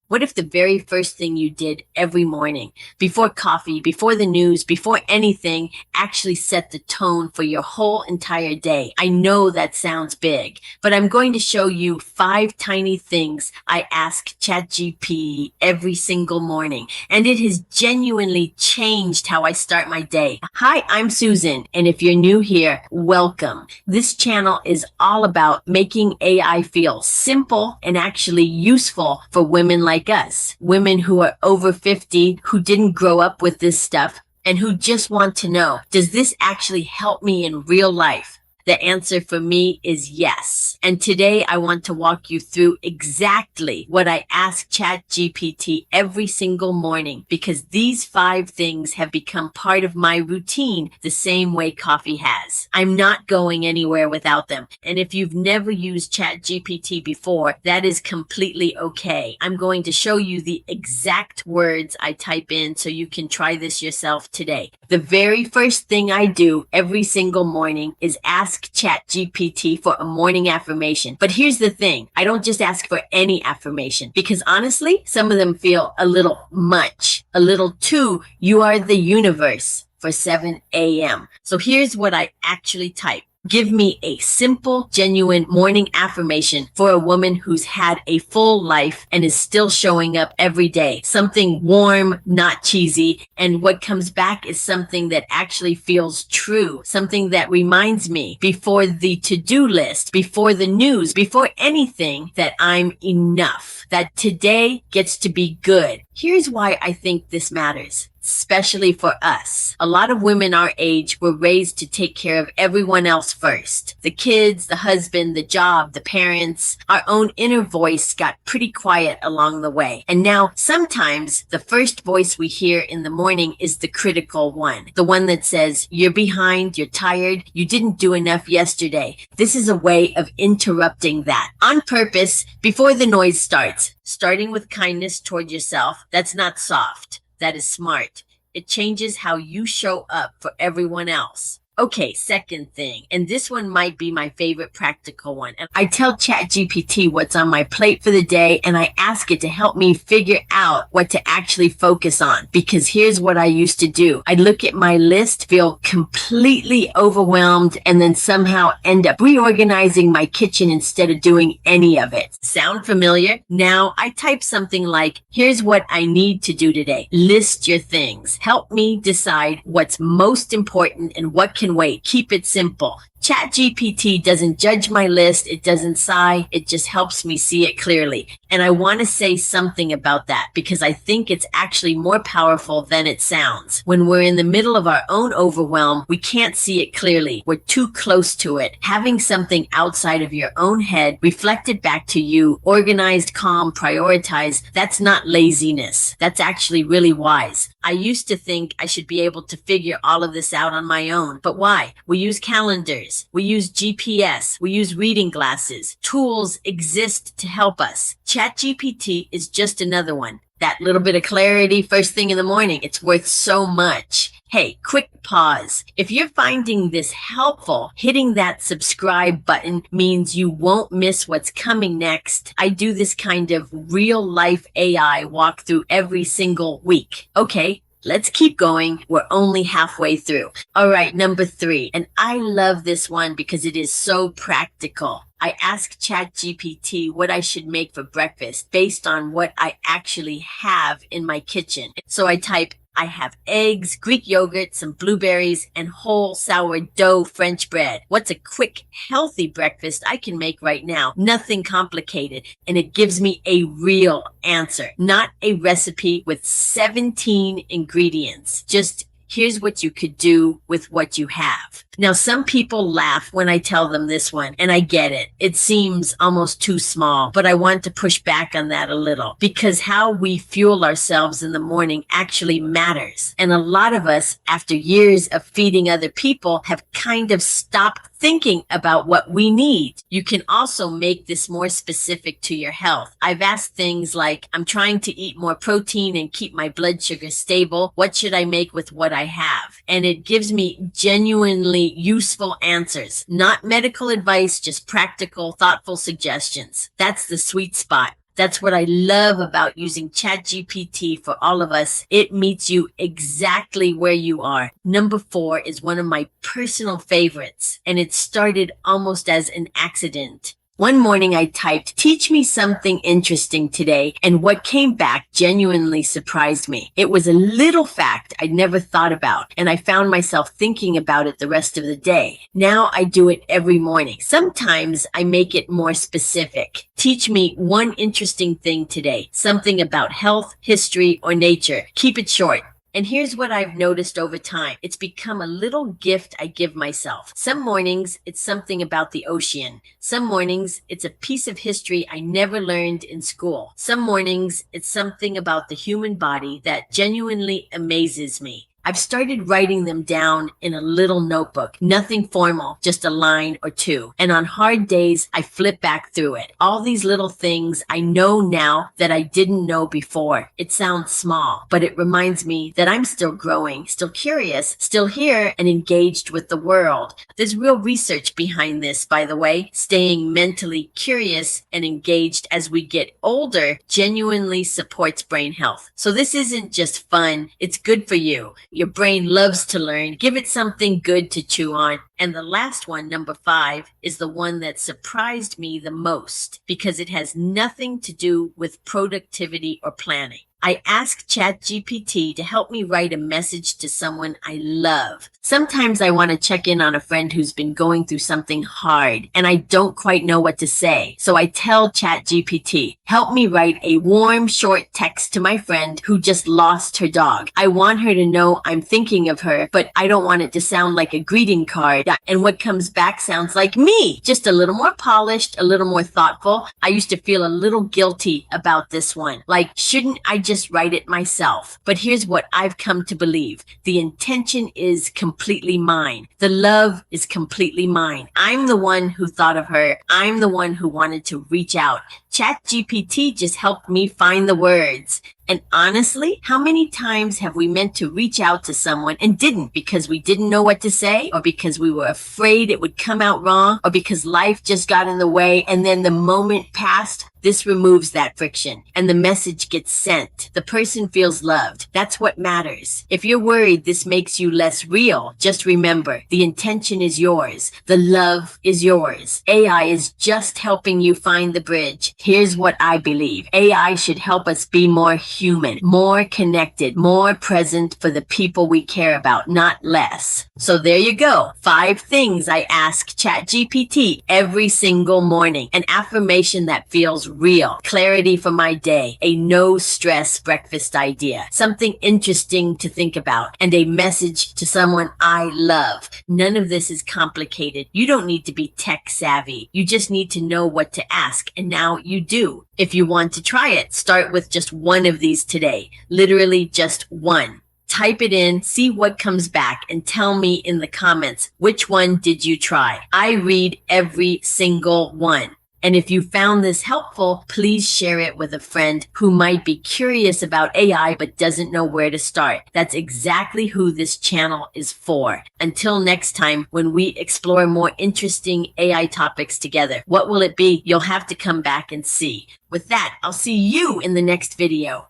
What if the very first thing you did every morning, before coffee, before the news, before anything, actually set the tone for your whole entire day? I know that sounds big, but I'm going to show you 5 tiny things I ask ChatGPT every single morning, and it has genuinely changed how I start my day. Hi, I'm Susan, and if you're new here, welcome. This channel is all about making AI feel simple and actually useful for women like us, women who are over 50, who didn't grow up with this stuff, and who just want to know, does this actually help me in real life? The answer for me is yes. And today I want to walk you through exactly what I ask ChatGPT every single morning, because these 5 things have become part of my routine the same way coffee has. I'm not going anywhere without them. And if you've never used ChatGPT before, that is completely okay. I'm going to show you the exact words I type in so you can try this yourself today. The very first thing I do every single morning is ask ChatGPT for a morning affirmation. But here's the thing. I don't just ask for any affirmation, because honestly, some of them feel a little much, a little too, you are the universe for 7 a.m. So here's what I actually type. Give me a simple, genuine morning affirmation for a woman who's had a full life and is still showing up every day. Something warm, not cheesy, and what comes back is something that actually feels true. Something that reminds me before the to-do list, before the news, before anything, that I'm enough, that today gets to be good. Here's why I think this matters, especially for us. A lot of women our age were raised to take care of everyone else first. The kids, the husband, the job, the parents. Our own inner voice got pretty quiet along the way. And now sometimes the first voice we hear in the morning is the critical one. The one that says, you're behind, you're tired, you didn't do enough yesterday. This is a way of interrupting that on purpose before the noise starts. Starting with kindness toward yourself, that's not soft. That is smart. It changes how you show up for everyone else. Okay, second thing, and this one might be my favorite practical one. And I tell ChatGPT what's on my plate for the day, and I ask it to help me figure out what to actually focus on. Because here's what I used to do. I'd look at my list, feel completely overwhelmed, and then somehow end up reorganizing my kitchen instead of doing any of it. Sound familiar? Now I type something like, here's what I need to do today. List your things. Help me decide what's most important and what can wait. Keep it simple. ChatGPT doesn't judge my list. It doesn't sigh. It just helps me see it clearly. And I want to say something about that, because I think it's actually more powerful than it sounds. When we're in the middle of our own overwhelm, we can't see it clearly. We're too close to it. Having something outside of your own head reflected back to you, organized, calm, prioritized, that's not laziness. That's actually really wise. I used to think I should be able to figure all of this out on my own. But why? We use calendars. We use GPS. We use reading glasses. Tools exist to help us. ChatGPT is just another one. That little bit of clarity first thing in the morning, it's worth so much. Hey, quick pause. If you're finding this helpful, hitting that subscribe button means you won't miss what's coming next. I do this kind of real life AI walkthrough every single week. Okay, let's keep going. We're only halfway through. All right, number 3. And I love this one because it is so practical. I ask ChatGPT what I should make for breakfast based on what I actually have in my kitchen. So I type, I have eggs, Greek yogurt, some blueberries, and whole sourdough French bread. What's a quick, healthy breakfast I can make right now? Nothing complicated. And it gives me a real answer, not a recipe with 17 ingredients. Just here's what you could do with what you have. Now, some people laugh when I tell them this one, and I get it. It seems almost too small, but I want to push back on that a little, because how we fuel ourselves in the morning actually matters. And a lot of us, after years of feeding other people, have kind of stopped thinking about what we need. You can also make this more specific to your health. I've asked things like, I'm trying to eat more protein and keep my blood sugar stable. What should I make with what I have? And it gives me genuinely useful answers, not medical advice, just practical, thoughtful suggestions. That's the sweet spot. That's what I love about using ChatGPT for all of us. It meets you exactly where you are. Number 4 is one of my personal favorites, and it started almost as an accident. One morning I typed, "Teach me something interesting today," and what came back genuinely surprised me. It was a little fact I'd never thought about, and I found myself thinking about it the rest of the day. Now I do it every morning. Sometimes I make it more specific. Teach me one interesting thing today, something about health, history, or nature. Keep it short. And here's what I've noticed over time. It's become a little gift I give myself. Some mornings, it's something about the ocean. Some mornings, it's a piece of history I never learned in school. Some mornings, it's something about the human body that genuinely amazes me. I've started writing them down in a little notebook. Nothing formal, just a line or two. And on hard days, I flip back through it. All these little things I know now that I didn't know before. It sounds small, but it reminds me that I'm still growing, still curious, still here and engaged with the world. There's real research behind this, by the way. Staying mentally curious and engaged as we get older genuinely supports brain health. So this isn't just fun, it's good for you. Your brain loves to learn. Give it something good to chew on. And the last one, number 5, is the one that surprised me the most because it has nothing to do with productivity or planning. I asked ChatGPT to help me write a message to someone I love. Sometimes I want to check in on a friend who's been going through something hard and I don't quite know what to say. So I tell ChatGPT, help me write a warm, short text to my friend who just lost her dog. I want her to know I'm thinking of her, but I don't want it to sound like a greeting card. And what comes back sounds like me, just a little more polished, a little more thoughtful. I used to feel a little guilty about this one. Like, shouldn't I just write it myself? But here's what I've come to believe. The intention is completely mine. The love is completely mine. I'm the one who thought of her. I'm the one who wanted to reach out. ChatGPT just helped me find the words. And honestly, how many times have we meant to reach out to someone and didn't because we didn't know what to say, or because we were afraid it would come out wrong, or because life just got in the way and then the moment passed? This removes that friction and the message gets sent. The person feels loved. That's what matters. If you're worried this makes you less real, just remember, the intention is yours. The love is yours. AI is just helping you find the bridge. Here's what I believe. AI should help us be more human, more connected, more present for the people we care about, not less. So there you go. 5 things I ask ChatGPT every single morning. An affirmation that feels real, clarity for my day, a no stress breakfast idea, something interesting to think about, and a message to someone I love. None of this is complicated. You don't need to be tech savvy. You just need to know what to ask, and now you do. If you want to try it, start with just one of these today. Literally just one. Type it in, see what comes back, and tell me in the comments, which one did you try? I read every single one. And if you found this helpful, please share it with a friend who might be curious about AI but doesn't know where to start. That's exactly who this channel is for. Until next time, when we explore more interesting AI topics together, what will it be? You'll have to come back and see. With that, I'll see you in the next video.